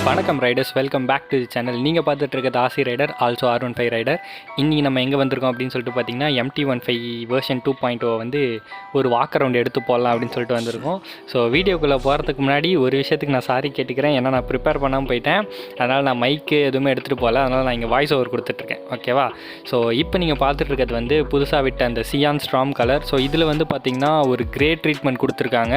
வணக்கம் riders, welcome back to the channel. நீங்கள் பார்த்துட்டு இருக்கிறது ஆசி ரைடர், ஆல்சோ R15 ரைடர். இன்றைக்கி நம்ம எங்கே வந்திருக்கோம் அப்படின்னு சொல்லிட்டு பார்த்தீங்கன்னா MT15 வெர்ஷன் 2.0 வந்து ஒரு வாக் அரவுண்ட் எடுத்து போடலாம் அப்படின்னு சொல்லிட்டு வந்திருக்கோம். ஸோ வீடியோக்குள்ளே போகிறதுக்கு முன்னாடி ஒரு விஷயத்துக்கு நான் சாரி கேட்டுக்கிறேன். ஏன்னா நான் ப்ரிப்பேர் பண்ணாமல் போயிட்டேன். அதனால் நான் மைக்கு எதுவுமே எடுத்துகிட்டு போகல. அதனால் நான் இங்கே வாய்ஸ் ஓவர் கொடுத்துட்ருக்கேன். ஓகேவா? ஸோ இப்போ நீங்கள் பார்த்துட்டு இருக்கிறது வந்து புதுசாக விட்ட அந்த சியான் ஸ்ட்ராம் கலர். ஸோ இதில் வந்து பார்த்திங்கன்னா ஒரு கிரே ட்ரீட்மெண்ட் கொடுத்துருக்காங்க.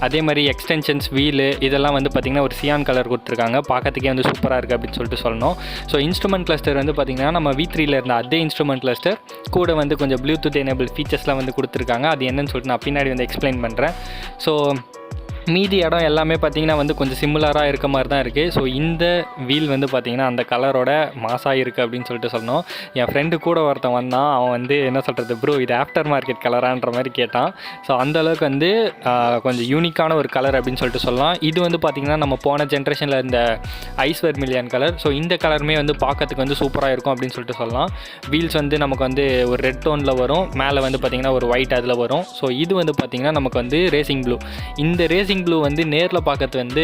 அதே மாதிரி எக்ஸ்டென்ஷன்ஸ், வீலு இதெல்லாம் வந்து பார்த்திங்கன்னா ஒரு சியான் கலர் கொடுத்துருக்காங்க. பார்க்கறதுக்கே வந்து சூப்பராக இருக்குது அப்படின்னு சொல்லிட்டு சொல்லணும். ஸோ இன்ஸ்ட்ருமெண்ட் கிளஸ்டர் வந்து பார்த்திங்கன்னா நம்ம V3ல இருந்த அதே இன்ஸ்ட்ருமெண்ட் கிளஸ்டர் கூட வந்து கொஞ்சம் ப்ளூடூத் எனேபிள் ஃபீச்சர்ஸ்லாம் வந்து கொடுத்துருக்காங்க. அது என்னன்னு சொல்லிட்டு நான் பின்னாடி வந்து எக்ஸ்பிளைன் பண்ணுறேன். ஸோ மீதி இடம் எல்லாமே பார்த்திங்கன்னா வந்து கொஞ்சம் சிமிலராக இருக்க மாதிரி தான் இருக்குது. ஸோ இந்த வீல் வந்து பார்த்திங்கன்னா அந்த கலரோட மாசாக இருக்குது அப்படின்னு சொல்லிட்டு சொன்னோம். என் ஃப்ரெண்டு கூட ஒருத்தன் வந்தான். அவன் வந்து என்ன சொல்கிறது, ப்ரோ இது ஆஃப்டர் மார்க்கெட் கலரான்ற மாதிரி கேட்டான். ஸோ அந்தளவுக்கு வந்து கொஞ்சம் யூனிக்கான ஒரு கலர் அப்படின்னு சொல்லிட்டு சொல்லலாம். இது வந்து பார்த்திங்கன்னா நம்ம போன ஜென்ரேஷனில் இருந்த ஐஸ்வர் மில்லியன் கலர். ஸோ இந்த கலருமே வந்து பார்க்கறதுக்கு வந்து சூப்பராக இருக்கும் அப்படின்னு சொல்லிட்டு சொல்லலாம். வீல்ஸ் வந்து நமக்கு வந்து ஒரு ரெட் டோனில் வரும், மேலே வந்து பார்த்திங்கன்னா ஒரு ஒயிட் அதில் வரும். ஸோ இது வந்து பார்த்திங்கன்னா நமக்கு வந்து ரேசிங் ப்ளூ. இந்த ரேசிங் ப்ளூ வந்து நேரில் பார்க்கறது வந்து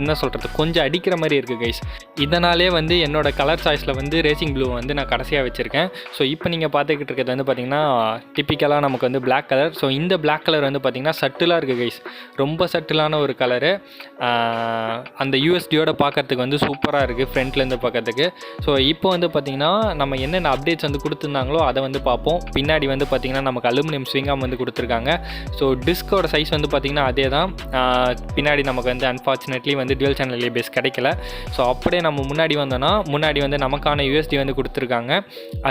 என்ன சொல்கிறது, கொஞ்சம் அடிக்கிற மாதிரி இருக்குது கைஸ். இதனாலே வந்து என்னோட கலர் சாய்ஸில் வந்து ரேசிங் ப்ளூ வந்து நான் கடைசியாக வச்சுருக்கேன். ஸோ இப்போ நீங்கள் பார்த்துக்கிட்டு இருக்கிறது வந்து பார்த்திங்கன்னா டிப்பிக்கலாக நமக்கு வந்து பிளாக் கலர். ஸோ இந்த பிளாக் கலர் வந்து பார்த்திங்கன்னா சட்டிலாக இருக்குது கைஸ். ரொம்ப சட்டிலான ஒரு கலரு. அந்த USDயோட பார்க்கறதுக்கு வந்து சூப்பராக இருக்குது ஃப்ரண்ட்லேருந்து பார்க்கறதுக்கு. ஸோ இப்போ வந்து பார்த்திங்கன்னா நம்ம என்னென்ன அப்டேட்ஸ் வந்து கொடுத்துருந்தாங்களோ அதை வந்து பார்ப்போம். பின்னாடி வந்து பார்த்திங்கன்னா நமக்கு அலுமினியம் ஸ்விங்காம் வந்து கொடுத்துருக்காங்க. ஸோ டிஸ்கோட சைஸ் வந்து பார்த்திங்கன்னா அதே தான். பின்னாடி நமக்கு வந்து அன்ஃபார்ச்சுனேட்லி வந்து டுவல் சேனல் ஏபிஎஸ் கிடைக்கல. ஸோ அப்படியே நம்ம முன்னாடி வந்தோன்னா முன்னாடி வந்து நமக்கான USD வந்து கொடுத்துருக்காங்க.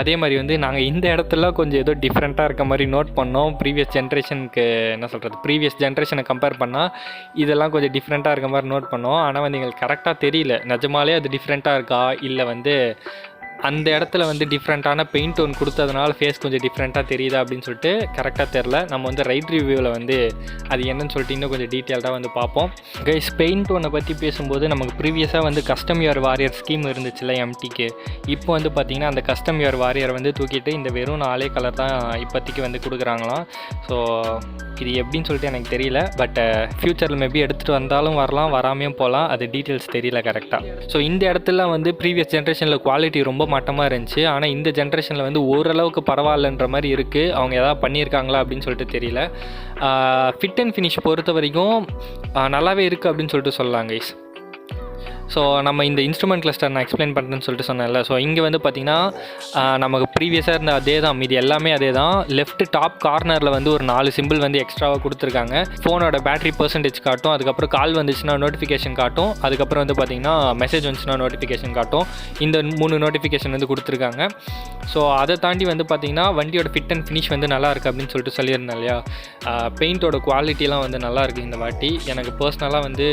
அதே மாதிரி வந்து நாங்கள் இந்த இடத்துல கொஞ்சம் ஏதோ டிஃப்ரெண்ட்டாக இருக்க மாதிரி நோட் பண்ணோம். ப்ரீவியஸ் ஜென்ரேஷனை கம்பேர் பண்ணால் இதெல்லாம் கொஞ்சம் டிஃப்ரெண்ட்டாக இருக்க மாதிரி நோட் பண்ணோம். ஆனால் வந்து எங்களுக்கு கரெக்டாக தெரியல நிஜமாலே அது டிஃப்ரெண்ட்டாக இருக்கா இல்லை வந்து அந்த இடத்துல வந்து டிஃப்ரெண்ட்டான பெயிண்ட் டோன் கொடுத்ததுனால ஃபேஸ் கொஞ்சம் டிஃப்ரெண்ட்டாக தெரியுதா அப்படின்னு சொல்லிட்டு கரெக்டாக தெரில. நம்ம வந்து ரைட் ரிவ்யூவில் வந்து அது என்னன்னு சொல்லிட்டு இன்னும் கொஞ்சம் டீட்டெயில்டாக வந்து பார்ப்போம். கைஸ், பெயிண்ட் டோனை பற்றி பேசும்போது நமக்கு ப்ரீவியஸாக வந்து கஸ்டம் யுவர் வாரியர் ஸ்கீம் இருந்துச்சுல்ல MTக்கு. இப்போ வந்து பார்த்திங்கன்னா அந்த கஸ்டம் யுவர் வாரியர் வந்து தூக்கிட்டு இந்த வெறும் 4 கலர் தான் இப்போதைக்கு வந்து கொடுக்குறாங்களாம். ஸோ இது எப்படின்னு சொல்லிட்டு எனக்கு தெரியல. பட் ஃப்யூச்சரில் மேபி எடுத்துகிட்டு வந்தாலும் வரலாம், வராமையும் போகலாம். அது டீட்டெயில்ஸ் தெரியல கரெக்டாக. ஸோ இந்த இடத்துல வந்து ப்ரீவியஸ் ஜென்ரேஷனில் குவாலிட்டி ரொம்ப மட்டமாக இருந்துச்சு. ஆனால் இந்த ஜென்ரேஷனில் வந்து ஓரளவுக்கு பரவாயில்லன்ற மாதிரி இருக்குது. அவங்க எதாவது பண்ணியிருக்காங்களா அப்படின்னு சொல்லிட்டு தெரியல. ஃபிட் அண்ட் ஃபினிஷ் பொறுத்த வரைக்கும் நல்லாவே இருக்குது அப்படின்னு சொல்லிட்டு சொல்லலாம் கைஸ். ஸோ நம்ம இந்த இன்ஸ்ட்ருமெண்ட் கிளஸ்டர் நான் எக்ஸ்பிளைன் பண்ணுறேன்னு சொல்லிட்டு சொன்னேன்ல. ஸோ இங்கே வந்து பார்த்திங்கன்னா நமக்கு ப்ரீவியஸாக இருந்த அதே தான், மீதி எல்லாமே அதே தான். லெஃப்ட் டாப் கார்னரில் வந்து ஒரு 4 சிம்பிள் வந்து எக்ஸ்ட்ராவாக கொடுத்துருக்காங்க. ஃபோனோட பேட்டரி பர்சன்டேஜ் காட்டும், அதுக்கப்புறம் கால் வந்துச்சுன்னா நோட்டிஃபிகேஷன் காட்டும், அதுக்கப்புறம் வந்து பார்த்திங்கன்னா மெசேஜ் வந்துச்சுன்னா நோட்டிஃபிகேஷன் காட்டும். இந்த 3 நோட்டிஃபிகேஷன் வந்து கொடுத்துருக்காங்க. ஸோ அதை தாண்டி வந்து பார்த்திங்கன்னா வண்டியோட ஃபிட் அண்ட் ஃபினிஷ் வந்து நல்லா இருக்குது அப்படின்னு சொல்லிட்டு சொல்லியிருந்தேன் இல்லையா. பெயிண்டோட குவாலிட்டிலாம் வந்து நல்லா இருக்குது இந்த வாட்டி. எனக்கு பர்சனலாக வந்து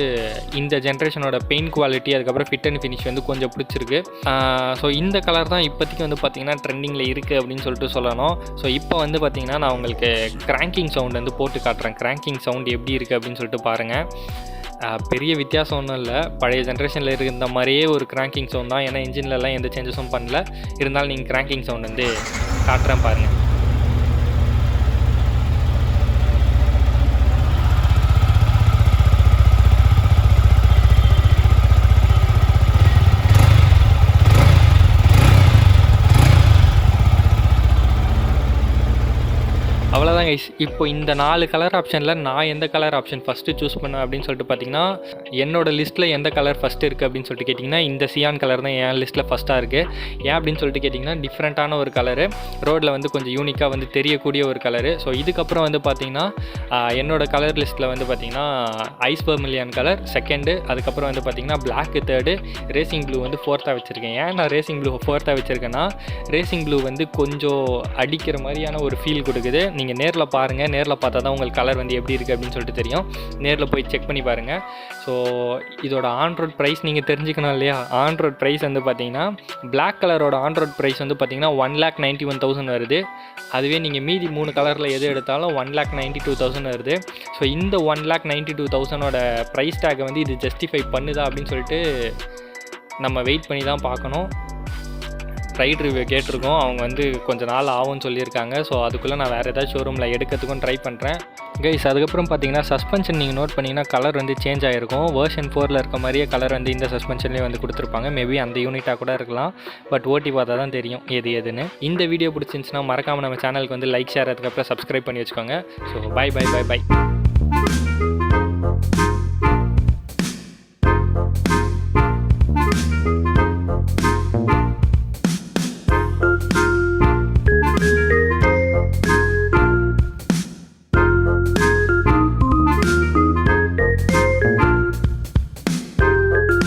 இந்த ஜென்ரேஷனோட பெயிண்ட் குவாலிட்டி அதுக்கப்புறம் ஃபிட் அண்ட் ஃபினிஷ் வந்து கொஞ்சம் பிடிச்சிருக்கு. ஸோ இந்த கலர் தான் இப்போதைக்கு வந்து பார்த்திங்கன்னா ட்ரெண்டிங்கில் இருக்குது அப்படின்னு சொல்லிட்டு சொல்லணும். ஸோ இப்போ வந்து பார்த்திங்கன்னா நான் உங்களுக்கு கிராங்கிங் சவுண்ட் வந்து போட்டு காட்டுறேன். கிராங்கிங் சவுண்ட் எப்படி இருக்குது அப்படின்னு சொல்லிட்டு பாருங்கள். பெரிய வித்தியாசம் ஒன்றும் இல்லை, பழைய ஜென்ரேஷனில் இருந்த மாதிரியே ஒரு கிராங்கிங் சவுண்ட் தான். ஏன்னா இன்ஜின்லலாம் எந்த சேஞ்சஸும் பண்ணல. இருந்தாலும் நீங்கள் கிராங்கிங் சவுண்ட் வந்து காட்டுறேன் பாருங்கள். அவ்வளோதான் கைஸ். இப்போ இந்த 4 கலர் ஆப்ஷனில் நான் எந்த கலர் ஆப்ஷன் ஃபஸ்ட்டு சூஸ் பண்ணேன் அப்படின்னு சொல்லிட்டு பார்த்தீங்கன்னா, என்னோடய லிஸ்ட்டில் எந்த கலர் ஃபஸ்ட்டு இருக்குது அப்படின்னு சொல்லிட்டு கேட்டிங்கன்னா இந்த சியான் கலர் தான் என் லிஸ்ட்டில் ஃபஸ்ட்டாக இருக்குது. ஏன் அப்படின்னு சொல்லிட்டு கேட்டிங்கன்னா டிஃப்ரெண்ட்டான ஒரு கலரு, ரோட்டில் வந்து கொஞ்சம் யூனிக்காக வந்து தெரியக்கூடிய ஒரு கலரு. ஸோ இதுக்கப்புறம் வந்து பார்த்திங்கன்னா என்னோடய கலர் லிஸ்ட்டில் வந்து பார்த்திங்கன்னா ஐஸ்வர் மில்லியன் கலர் செகண்டு, அதுக்கப்புறம் வந்து பார்த்திங்கன்னா பிளாக்கு தேர்டு, ரேசிங் ப்ளூ வந்து 4th வச்சுருக்கேன். ஏன் நான் ரேசிங் ப்ளூ 4th வச்சுருக்கேன்னா ரேசிங் ப்ளூ வந்து கொஞ்சம் அடிக்கிற மாதிரியான ஒரு ஃபீல் கொடுக்குது. நீங்கள் நேரில் பாருங்கள், நேரில் பார்த்தா தான் உங்களுக்கு கலர் வந்து எப்படி இருக்குது அப்படின்னு சொல்லிட்டு தெரியும். நேரில் போய் செக் பண்ணி பாருங்கள். ஸோ இதோட ஆன் ரோட் ப்ரைஸ் நீங்கள் தெரிஞ்சுக்கணும் இல்லையா. ஆன் ரோட் ப்ரைஸ் வந்து பார்த்தீங்கன்னா பிளாக் கலரோட ஆன் ரோட் ப்ரைஸ் வந்து பார்த்தீங்கன்னா 1,91,000 வருது. அதுவே நீங்கள் மீதி 3 கலரில் எது எடுத்தாலும் 1,92,000 வருது. ஸோ இந்த 1,92,000ஓட ப்ரைஸ் டேக்கை வந்து இது ஜஸ்டிஃபை பண்ணுதா அப்படின்னு சொல்லிட்டு நம்ம வெயிட் பண்ணி தான் பார்க்கணும். ரைட் ரிவ்யூ கேட்டிருக்கோம். அவங்க வந்து கொஞ்சம் நாள் ஆகும்னு சொல்லியிருக்காங்க. ஸோ அதுக்குள்ளே நான் வேறு ஏதாச்சும் ஷோரூமில் எடுக்கிறதுக்கும் ட்ரை பண்ணுறேன் கைஸ். அதுக்கப்புறம் பார்த்தீங்கன்னா சஸ்பென்ஷன் நீங்கள் நோட் பண்ணிங்கன்னா கலர் வந்து சேஞ்ச் ஆகிருக்கும். வெர்ஷன் 4ல் இருக்க மாதிரியே கலர் வந்து இந்த சஸ்பென்ஷன்லேயே வந்து கொடுத்துருப்பாங்க. மேபி அந்த யூனிட்டாக கூட இருக்கலாம். பட் ஓட்டி பார்த்தா தான் தெரியும் எதுன்னு. இந்த வீடியோ பிடிச்சிருந்துச்சுன்னா மறக்காமல் நம்ம சேனலுக்கு வந்து லைக் ஷேர் அதுக்கப்புறம் சப்ஸ்கிரைப் பண்ணி வச்சுக்கோங்க. So by.